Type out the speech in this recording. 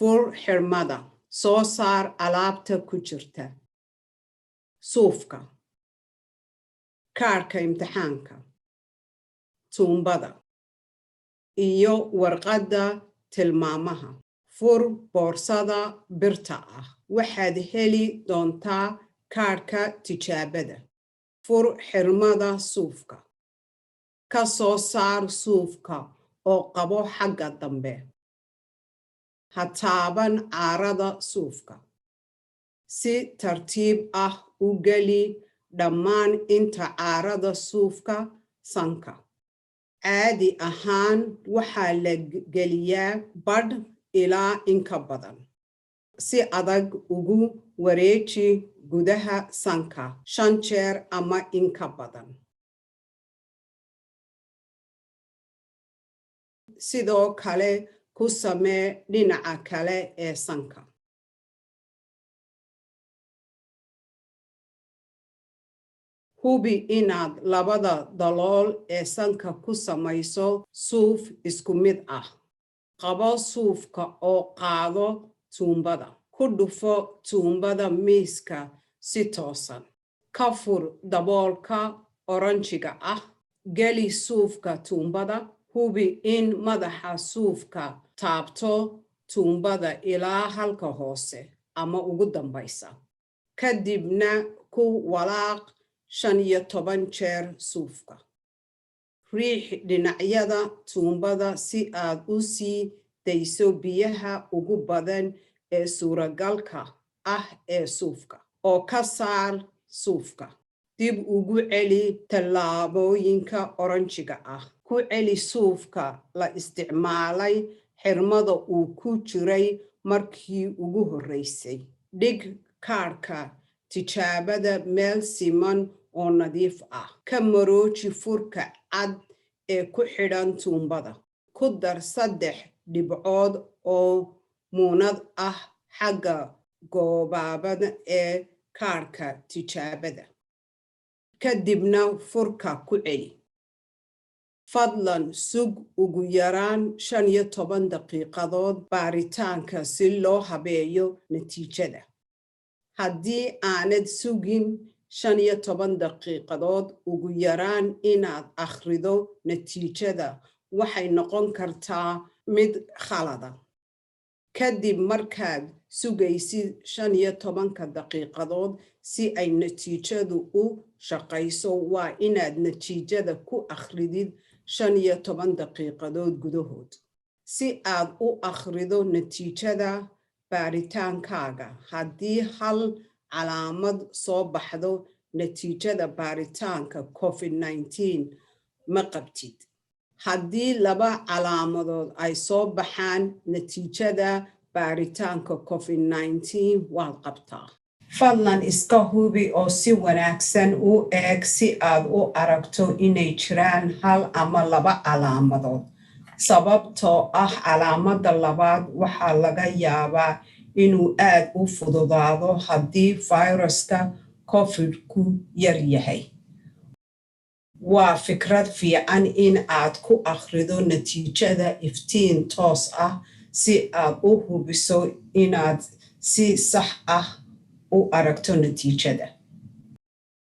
fur xirmada, soo saar alaabta ku jirta, suufka, kaarka imtixaanka, tuumbada, iyo warqadda tilmaamaha. Fur boorsada birta ah, waxaad heli doontaa kaarka tijaabada. Fur xirmada suufka, ka soo saar suufka oo qabo xagga dambe. Ha taaban caarada suufka. Si tartiib ah u geli dhammaan inta caarada suufka sanka. Caadi ahaan waxaa la geliyaa badh ilaa inka badan. Si adag ugu wareeji gudaha sanka 5 jeer ama inka badan. Sidoo kale ku samee dhinaca kale ee sanka. Hubi inaad labada dalool ee sanka ku samayso suuf isku mid ah. Qabo suufka oo qaado tuumbada. Ku dhufo tuumbada miiska si toosan. Ka fur daboolka oranjiga ah. Geli suufka tuumbada. Hubi in madaxa suufka taabto tuumbada ilaa halka hoose ama ugu dambaysa. Kadibna ku walaaq 15 jeer suufka. Riix dhinacyada tuumbada si aad u sii dayso biyaha ugu badan ee suuragalka ah ee suufka. Oo ka saar suufka. Dib ugu celi tallaabooyinka oranjiga ah. Ku celi suufka la isticmaalay xirmada uu ku jiray markii ugu horreysay. Dhig kaarka tijaabada meel siman oo nadiif ah. Ka marooji furka cad ee ku xidhan tuumbada. Ku dar 3 dhibcood oo muunad ah xagga goobaabada ee kaarka tijaabada. Kadibna furka ku celi. Fadlan sug ugu yaraan 15 daqiiqadood baaritaanka si loo habeeyo natiijada. Haddii aanad sugin 15 daqiiqadood ugu yaraan inaad akhrido natiijada waxay noqon kartaa mid khalada. Kadib markaad sugaysid 15 daqiiqadood si ay natiijadu u shaqayso waa inaad natiijada ku akhridid 15 daqiiqadood gudahood. Si aad u akhrido natiijada baaritaankaaga, haddii hal calaamad soo baxdo natiijada baaritaanka COVID-19 ma qabtid. Haddii 2 calaamadood ay soo baxaan natiijada baaritaanka COVID-19 waad qabtaa. Fadlan iska hubi oo si wanaagsan u eeg si aad u aragto inay jiraan 1 ama 2 calaamadood. Sababtoo ah calaamadda labaad waxaa laga yaabaa inuu aad u fududaado haddii fayraska COVID-ku yar yahay. Waa fikrad fiican in aad ku akhrido natiijada iftiin toos ah si aad u hubiso inaad si sax ah u aragto natiijada.